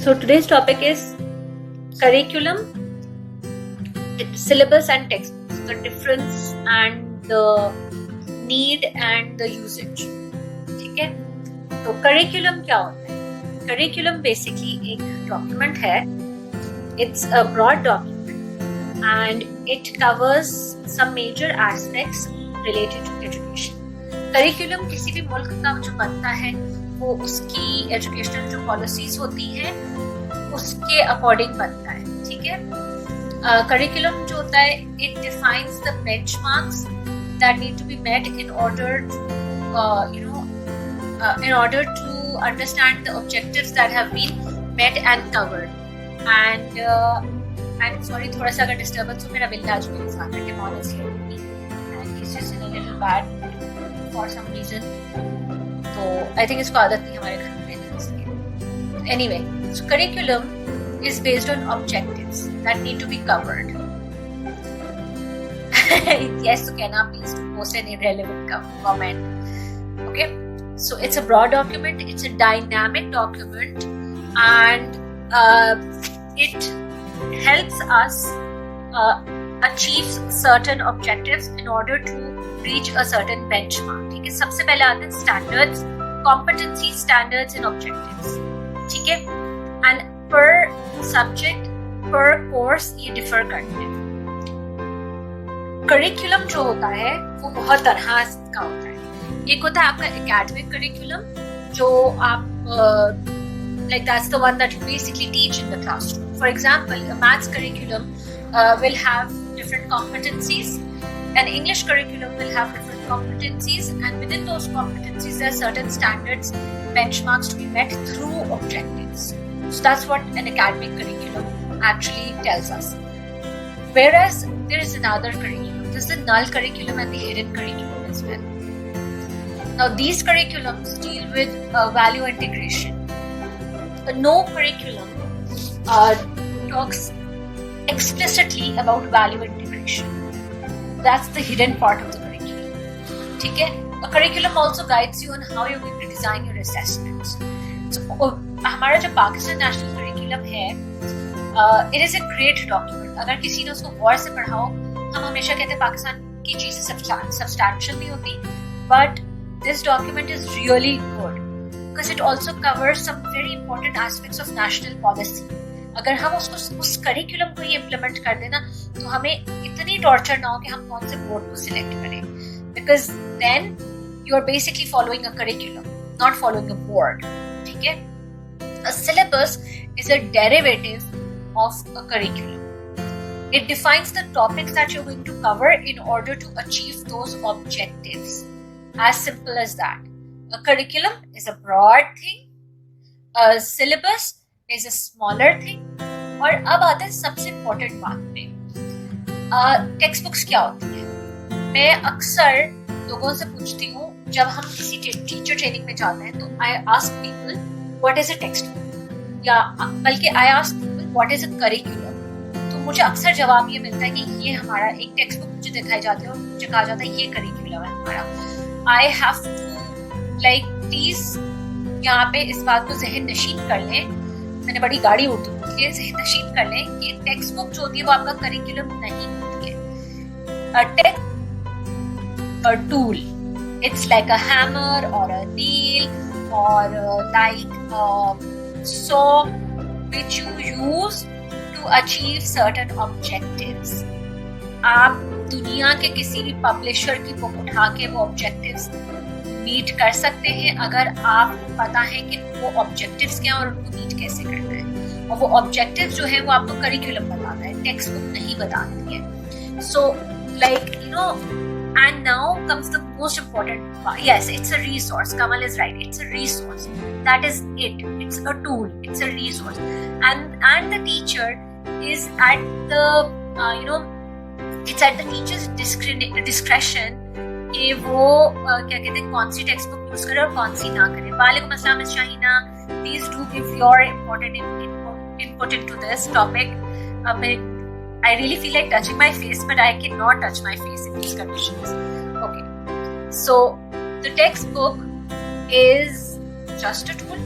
So today's topic is curriculum, syllabus and textbooks, the difference and the need and the usage. ठीक है, तो curriculum क्या होता है? Curriculum basically एक document है. It's a broad document and it covers some major aspects related to education. Curriculum किसी भी मुल्क का जो बनता है वो उसकी एजुकेशनल जो पॉलिसीज होती हैं उसके अकॉर्डिंग बनता है. ठीक है, करिकुलम जो होता है it defines the benchmarks that need to be met in order to understand the objectives that have been met and covered. And sorry, थोड़ा सा अगर डिस्टर्बेंस हो, मेरा बिल्ला आज मेरे साथ है, Timon is here with me and he's just in a little bad for some reason. तो आई थिंक इसको आदत नहीं हमारे घर में रहने की. Anyway, so curriculum is based on objectives that need to be covered. Yes, so can I please post an irrelevant comment? Okay, so it's a broad document, it's a dynamic document, and it helps us achieve certain objectives in order to reach a certain benchmark. ठीक है, सबसे पहले आते हैं standards, competency standards and objectives. ठीक है, and per subject, per course ये differ करते हैं. Curriculum जो होता है वो बहुत तरह का होता है. एक होता है आपका academic curriculum जो आप like that's the one that you basically teach in the classroom. For example, a maths curriculum will have different competencies. An English curriculum will have different competencies, and within those competencies there are certain standards, benchmarks to be met through objectives. So that's what an academic curriculum actually tells us. Whereas there is another curriculum. This is the null curriculum and the hidden curriculum as well. Now these curriculums deal with value integration. No curriculum talks explicitly about value integration. That's the hidden part of the curriculum. ठीक है? A curriculum also guides you on how you're going to design your assessments. So, हमारा जो Pakistan national curriculum है, it is a great document. अगर किसी ने उसको गौर से पढ़ा हो, हम हमेशा कहते हैं पाकिस्तान की चीजें substantial नहीं होती, but this document is really good because it also covers some very important aspects of national policy. अगर हम उसको उस करिकुलम को ही इम्प्लीमेंट कर देना तो हमें इतनी टॉर्चर ना हो कि हम कौन से बोर्ड को सिलेक्ट करें, because then you are basically following a curriculum, not following a board. ठीक है, a syllabus is a derivative of a curriculum. It defines the topics that you're going to cover in order to achieve those objectives. As simple as that. A curriculum is a broad thing. A syllabus is a smaller thing. और अब आते हैं सबसे important बात पे. Text books क्या होती है? मैं अक्सर लोगों से पूछती हूँ जब हम किसी टीचर ट्रेनिंग में जाते हैं, तो I ask people what is a text book, या बल्कि I ask people what is a curriculum. तो मुझे अक्सर जवाब ये मिलता है कि ये हमारा एक टेक्स्ट बुक मुझे दिखाई जाती है और मुझे कहा जाता है ये करिकुलम है हमारा. I have to like please यहाँ पे इस बात को जहन नशीन कर लें. मैंने बड़ी गाड़ी उर्दू बोली है, जहन नशीन कर लें कि टेक्स्ट बुक जो होती है वो आपका करिकुलम नहीं होती है. Text a tool, it's like a hammer or a nail or like a saw which you use to achieve certain objectives. आप दुनिया के किसी भी पब्लिशर की बुक उठा के वो objectives मीट कर सकते हैं अगर आप पता है कि वो objectives क्या और उनको मीट कैसे करना है. और वो objectives जो है वो आपको करिकुलम बताता है, टेक्स्ट बुक नहीं बताती है. So like you know, and now comes the most important part. Yes, it's a resource. Kamal is right. It's a resource. That is it. It's a tool. It's a resource. And the teacher is at the it's at the teacher's discretion कि वो क्या कहते हैं कौन सी text book use करे और कौन सी ना करे. वालेकुम अस्सलाम miss Shaheena. Please do give your important input into this topic. I really feel like touching my face, but I cannot touch my face in these conditions. Okay, so the textbook is just a tool.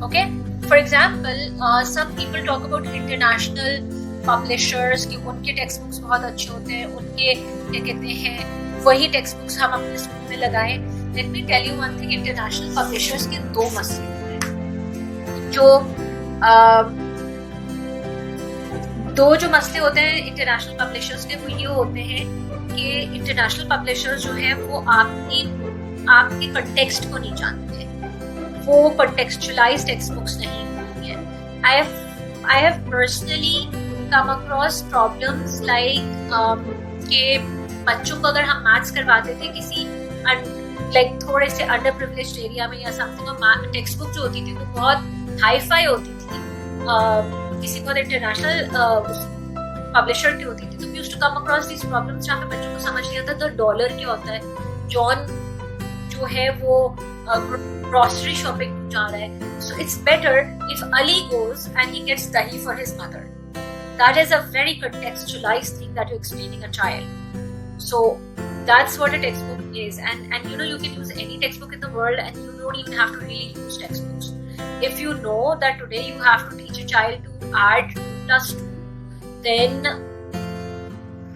Okay, for example some people talk about international publishers कि उनके text books बहुत अच्छे होते हैं, उनके क्या कहते हैं वही टेक्स्ट बुक्स हम अपने स्कूल में लगाएं. Let me tell you one thing, international publishers के दो मसले होते हैं. जो मसले होते हैं इंटरनेशनल पब्लिशर्स के वो ये होते हैं कि इंटरनेशनल पब्लिशर्स जो है वो आपके कंटेक्स्ट को नहीं जानते, वो कंटेक्चुअलाइज टेक्स्ट बुक्स नहीं होती हैं. I have personally come across problems like कि बच्चों को अगर हम मैथ्स करवाते थे किसी लाइक थोड़े से अंडर प्रिविलेज्ड एरिया में या समथिंग, टेक्स्ट बुक जो होती थी वो बहुत हाई फाई होती थी, किसी बहुत इंटरनेशनल पब्लिशर की होती थी, तो we used to come across these problems जहाँ पे बच्चों को समझ नहीं आता तो डॉलर क्या होता है, जॉन जो है वो ग्रोसरी शॉपिंग जा रहा है. So it's better if Ali goes and he gets dahi for his mother. That is a very contextualized thing that you're explaining a child. So that's what a textbook is, and you know you can use any textbook in the world and you don't even have to really use textbooks. If you know that today you have to teach a child to add 2 plus 2, then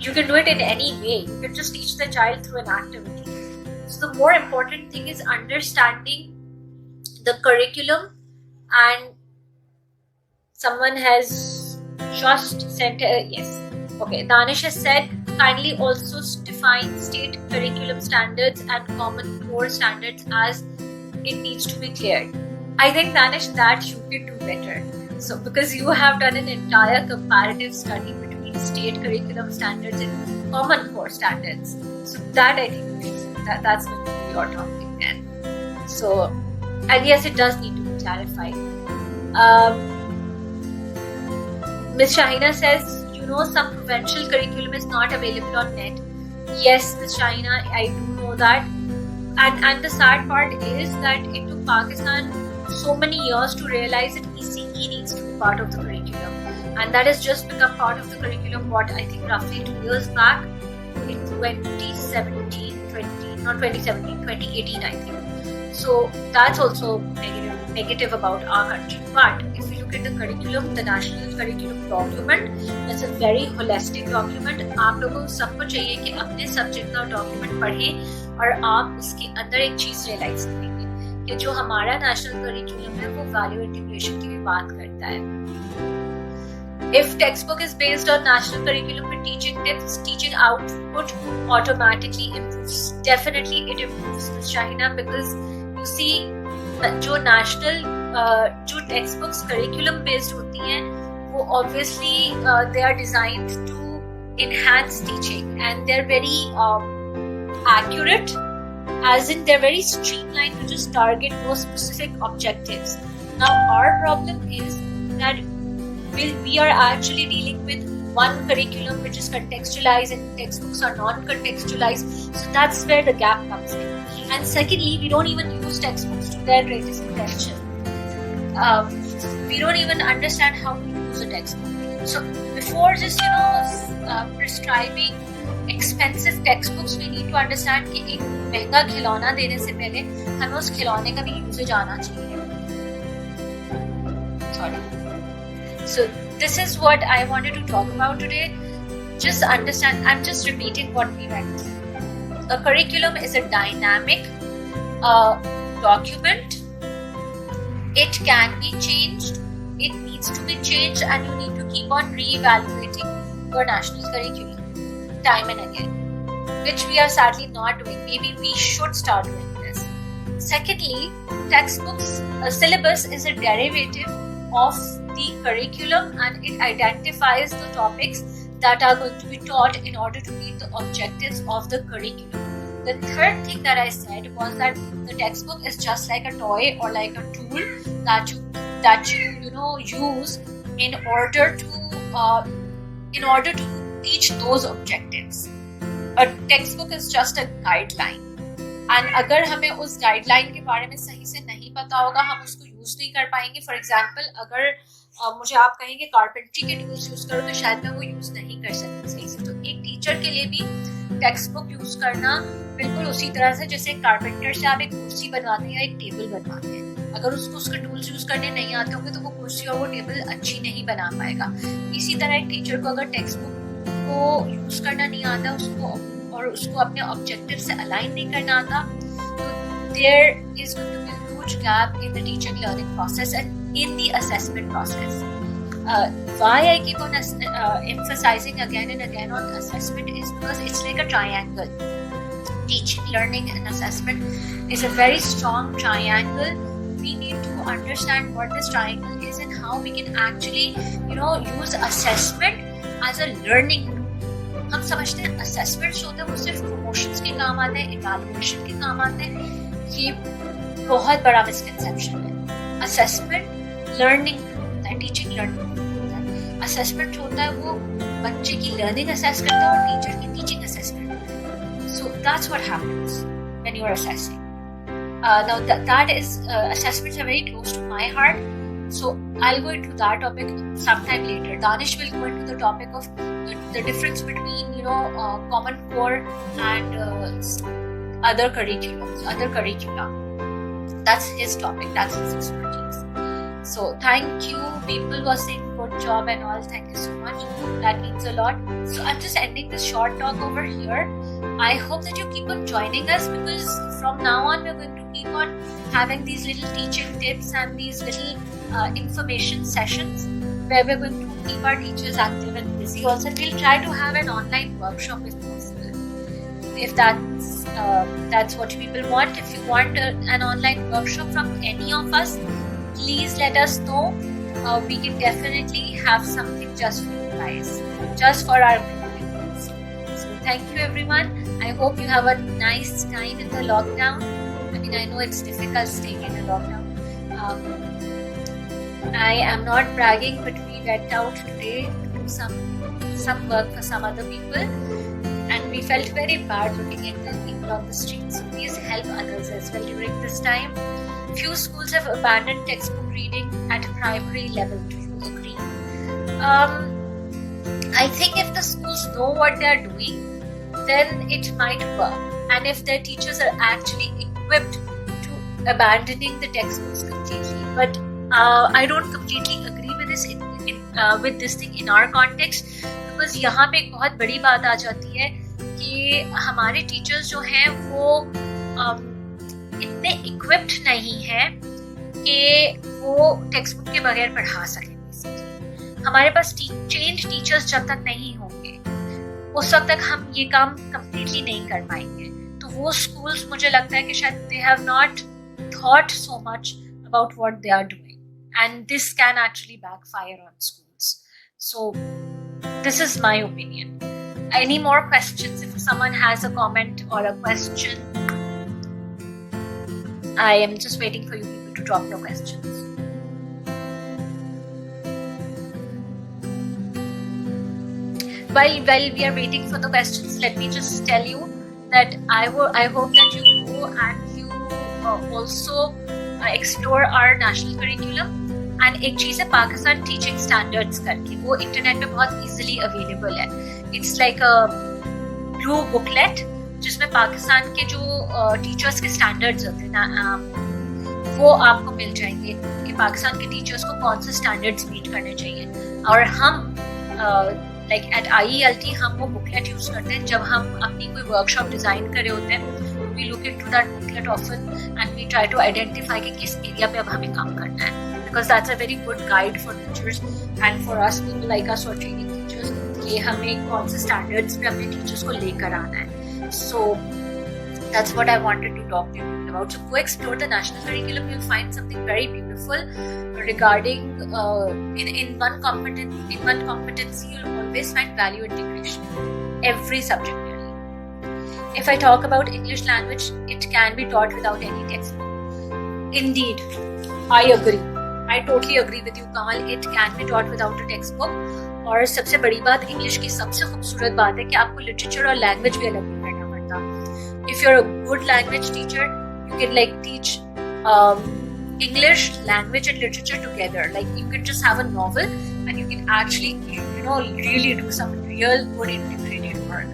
you can do it in any way. You can just teach the child through an activity. So the more important thing is understanding the curriculum. And someone has just sent yes, okay, Danish has said kindly also define state curriculum standards and common core standards as it needs to be cleared. I think Danish that you can do better, so because you have done an entire comparative study between state curriculum standards and common core standards, so that I think that's going to be your topic then. So and yes, it does need to be clarified. Ms. Shahina says, you know, some provincial curriculum is not available on net. Yes, Ms. Shahina, I do know that. And the sad part is that it took Pakistan so many years to realize that ECE needs to be part of the curriculum. And that has just become part of the curriculum, I think roughly 2 years back in 2018, I think. So that's also negative about our country. But if you look at the curriculum, the national curriculum document, it's a very holistic document. आप लोगों सबको चाहिए कि अपने subject का document पढ़ें और आप इसके अंदर एक चीज रियलाइज करेंगे कि जो हमारा नेशनल करिकुलम है वो वैल्यू इंटीग्रेशन की भी बात करता है. If textbook is based on national curriculum with teaching tips, teaching output automatically improves. Definitely it improves, Ms. Shahina, because you see जो नेशनल जो टेक्स्ट बुक्स करिकुलम बेस्ड होती हैं वो obviously they are designed to enhance teaching and they're very accurate, as in they're very streamlined to just target those specific objectives. Now our problem is that we are actually dealing with one curriculum which is contextualized and textbooks are non-contextualized, so that's where the gap comes in. And secondly, we don't even use textbooks to their greatest potential. We don't even understand how to use a textbook. So before just prescribing expensive textbooks, we need to understand कि एक महंगा खिलौना देने से पहले हमें उस खिलौने का भी यूसेज आना चाहिए. Sorry. So this is what I wanted to talk about today. Just understand, I'm just repeating what we went through. A curriculum is a dynamic document. It can be changed, it needs to be changed, and you need to keep on re-evaluating your national curriculum time and again, which we are sadly not doing. Maybe we should start doing this. Secondly, textbooks, syllabus is a derivative of the curriculum and it identifies the topics that are going to be taught in order to meet the objectives of the curriculum. The third thing that I said was that the textbook is just like a toy or like a tool that you use in order to teach those objectives. A textbook is just a guideline. And अगर हमें उस guideline के बारे में सही से नहीं पता होगा, हम उसको यूज नहीं कर पाएंगे. फॉर एग्जाम्पल, अगर मुझे आप कहेंगे कार्पेंट्री के टूल्स यूज करो तो शायद मैं वो यूज नहीं कर सकती सही से. तो एक टीचर के लिए भी टेक्स्ट बुक यूज करना बिल्कुल उसी तरह से जैसे कारपेंटर से आप एक कुर्सी बनवाते हैं या एक टेबल बनवाते हैं. अगर उसको उसके टूल्स यूज करने नहीं आते होंगे तो वो कुर्सी और वो टेबल अच्छी नहीं बना पाएगा। इसी तरह एक टीचर को अगर टेक्स्ट बुक को यूज करना नहीं आता उसको अपने ऑब्जेक्टिव से अलाइन नहीं करना आता, तो there is going to be a huge gap in the teaching learning process and in the assessment process. Why I keep on emphasizing again and again on assessment is because it's like a triangle. Teaching, learning and assessment is a very strong triangle. We need to understand what this triangle is and how we can actually use assessment as a learning tool. हम समझते हैं assessments होते हैं वो सिर्फ promotions के काम आते हैं, evaluation के काम आते हैं. ये बहुत बड़ा misconception है. Assessment learning teaching learning assessment होता है वो बच्चे की लर्निंग असेस करता है और टीचर की टीचिंग असेस करता है. So that's what happens when you are assessing. Now that is assessments are very close to my heart, so I'll go into that topic sometime later. Danish will go into the topic of the difference between common core and other curricula. That's his topic, that's his expertise. So thank you, people were saying good job and all, thank you so much, that means a lot. So I'm just ending this short talk over here. I hope that you keep on joining us, because from now on we're going to keep on having these little teaching tips and these little information sessions where we're going to keep our teachers active and busy. Also, we'll try to have an online workshop if possible, if that's what people want. If you want an online workshop from any of us, please let us know. We can definitely have something just for you guys, just for our communities. So thank you everyone. I hope you have a nice time in the lockdown. I mean, I know it's difficult staying in a lockdown. I am not bragging, but we went out today to do some work for some other people, and we felt very bad looking at the people on the street. So please help others as well during this time. Few schools have abandoned textbook reading at primary level. Do you agree? I think if the schools know what they are doing, then it might work. And if their teachers are actually equipped to abandoning the textbooks completely. But I don't completely agree with this thing in our context, because यहाँ पे एक बहुत बड़ी बात आ जाती है कि हमारे टीचर्स जो हैं वो इतने इक्विप्ड नहीं है कि वो टेक्स्ट बुक के बगैर पढ़ा सकें. हमारे पास ट्रेन्ड टीचर्स जब तक नहीं होंगे उस वक्त तक हम ये काम कंप्लीटली नहीं कर पाएंगे. तो वो स्कूल्स मुझे लगता है कि शायद they have not thought so much about what they are doing, and this can actually backfire on schools. So this is my opinion. Any more questions? If someone has a comment or a question, I am just waiting for you people to drop your questions. While we are waiting for the questions, let me just tell you that I hope that you go and you also explore our national curriculum. And एक चीज़ है Pakistan teaching standards करके, वो internet पे बहुत easily available है. It's like a blue booklet जिसमें पाकिस्तान के जो टीचर्स के स्टैंडर्ड्स होते हैं ना, वो आपको मिल जाएंगे कि पाकिस्तान के टीचर्स को कौन से स्टैंडर्ड्स मीट करने चाहिए. और हम लाइक एट IELT हम वो बुकलेट यूज करते हैं जब हम अपनी कोई वर्कशॉप डिजाइन कर रहे होते हैं. We look into that booklet often and we try to identify कि किस एरिया पे अब हमें काम करना है, because that's a very good guide for teachers and for us people like us who are training teachers कि हमें कौन से standards पे अपने teachers को लेकर आना है. So that's what I wanted to talk to you about. So go explore the national curriculum. You'll find something very beautiful regarding in one competency you'll always find value integration. Every subject really. If I talk about English language, it can be taught without any textbook. Indeed, I agree. I totally agree with you, Kamal. It can be taught without a textbook. और सबसे बड़ी बात English की सबसे खूबसूरत बात है कि आपको लिटरेचर और लैंग्वेज भी अलग नहीं करना पड़ता. If you're a good language teacher, you can like teach English, language and literature together. Like you can just have a novel and you can actually really do some real good integrated work.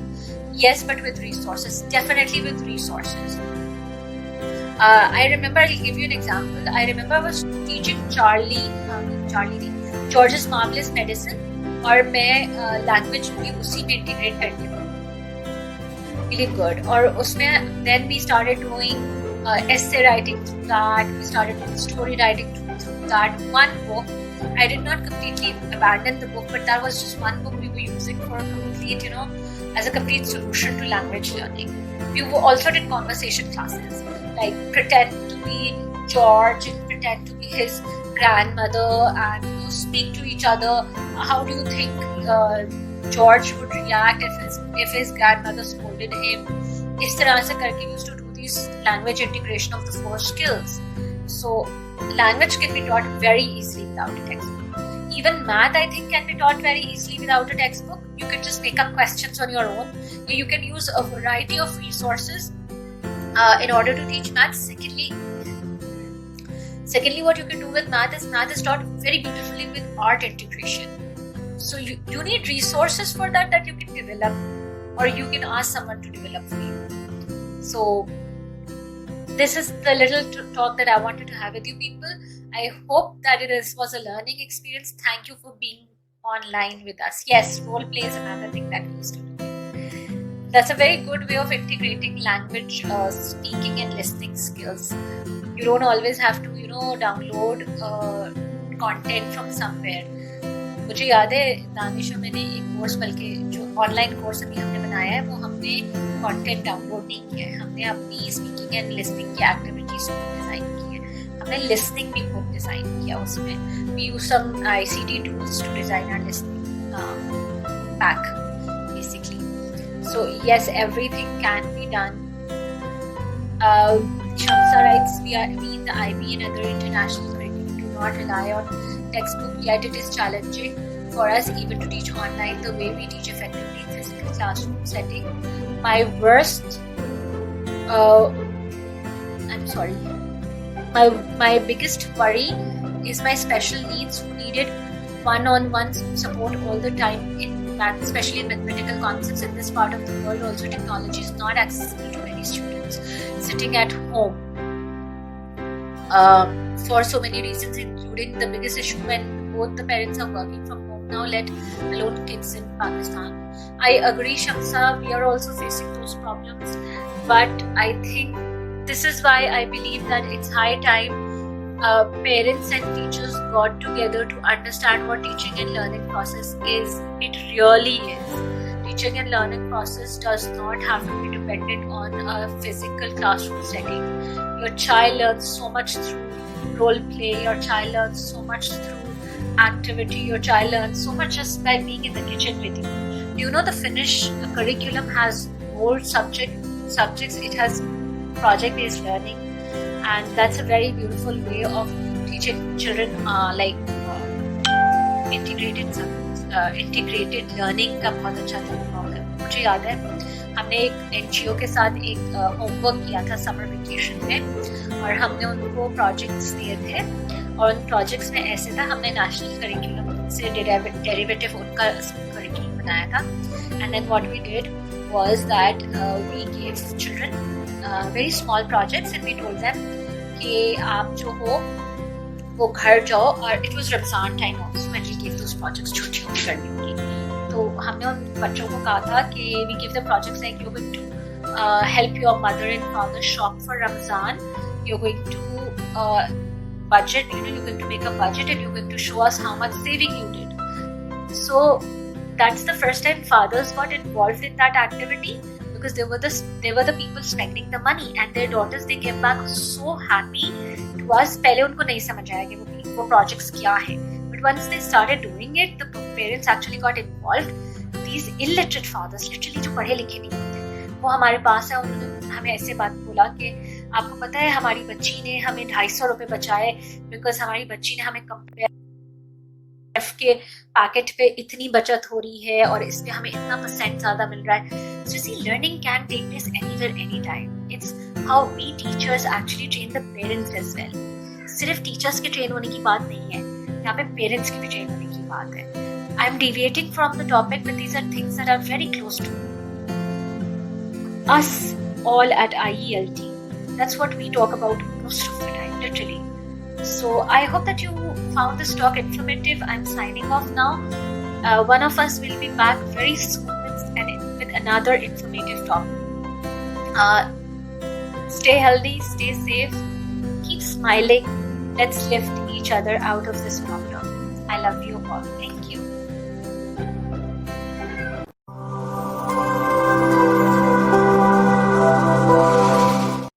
Yes, but with resources. Definitely with resources. I remember, I'll give you an example. I remember I was teaching George's Marvelous Medicine, और मैं language भी उसी में integrate करती हूँ, really good. और उसमें then we started doing essay writing through that. We started doing story writing through that. One book, I did not completely abandon the book, but that was just one book we were using for a complete, as a complete solution to language learning. We also did conversation classes, like pretend to be George and pretend to be his grandmother and speak to each other. How do you think George would react if his grandmother scolded him? इस तरह से करके we used to do these language integration of the 4 skills. So language can be taught very easily without a textbook. Even math, I think, can be taught very easily without a textbook. You can just make up questions on your own. You can use a variety of resources in order to teach math. Secondly, what you can do with math is taught very beautifully with art integration. So you need resources for that you can develop, or you can ask someone to develop for you. So this is the little talk that I wanted to have with you people. I hope that it was a learning experience. Thank you for being online with us. Yes, role play is another thing that we used to do. That's a very good way of integrating language, speaking and listening skills. You don't always have to, download content from somewhere. मुझे याद है दानिश, मैंने एक course, बल्कि जो online course अभी हमने बनाया है, वो हमने कंटेंट डाउनलोड नहीं किया है. हमने अपनी स्पीकिंग एंड लिसनिंग की एक्टिविटीज को डिज़ाइन की है. हमने लिसनिंग भी खुद डिज़ाइन किया. उसमें we use some ICT tools to design our listening pack basically. So yes, everything can be done. Shamsa writes, we in the IB and other international curriculum do not rely on textbook, yet it is challenging for us even to teach online the way we teach effectively in physical classroom setting. My worst, my biggest worry is my special needs who needed one-on-one support all the time in math, especially in mathematical concepts. In this part of the world, also technology is not accessible to many students sitting at home for so many reasons, including the biggest issue when both the parents are working from home now, let alone kids in Pakistan. I agree, Shamsa, we are also facing those problems, but I think this is why I believe that it's high time parents and teachers got together to understand what teaching and learning process is. It really is. Teaching and learning process does not have to be dependent on a physical classroom setting. Your child learns so much through role play. Your child learns so much through activity. Your child learns so much just by being in the kitchen with you. Do you know the Finnish curriculum has more subjects? It has project-based learning, and that's a very beautiful way of teaching children integrated learning का बहुत अच्छा तरीका है. मुझे याद है हमने एक NGO के साथ एक होमवर्क किया था समर वेकेशन में, और हमने उनको प्रोजेक्ट्स दिए थे, और उन प्रोजेक्ट्स में ऐसे था, हमने नेशनल करिकुलम से डेरिवेटिव उनका करिकुलम बनाया था. And then what we did was that we give children very small projects and we told them कि आप जो हो वो घर जाओ, और it was Ramzan time also when we give those projects, छुट्टियों में करनी होगी. तो हमने उन बच्चों को कहा था कि we give the projects like you going to help your mother and father shop for Ramzan, you going to budget, you're going to make a budget and you're going to show us how much saving you did. So that's the first time fathers got involved in that activity, because they were the people spending the money, and their daughters, they came back so happy to us. पहले उनको नहीं समझ आया कि वो projects क्या है, but once they started doing it, the parents actually got involved. These illiterate fathers, literally जो पढ़े लिखे नहीं होते, वो हमारे पास है. उन्होंने हमें ऐसे बात बोला कि आपको पता है हमारी बच्ची ने हमें 250 रुपए बचाए, बिकॉज हमारी बच्ची ने हमें कंपेयर के पैकेट पे इतनी बचत हो रही है और इस पे हमें इतना % ज्यादा मिल रहा है. So see, learning can take place anywhere, anytime. It's how we teachers actually train the parents as well. सिर्फ टीचर्स के ट्रेन होने की बात नहीं है, यहाँ पे पेरेंट्स की भी ट्रेन होने की बात है. I am deviating from the topic, but these are things that are very close to us all at IELT. That's what we talk about most of the time, literally. So I hope that you found this talk informative. I'm signing off now. One of us will be back very soon with another informative topic. Stay healthy, stay safe, keep smiling. Let's lift each other out of this problem. I love you all. Thank you.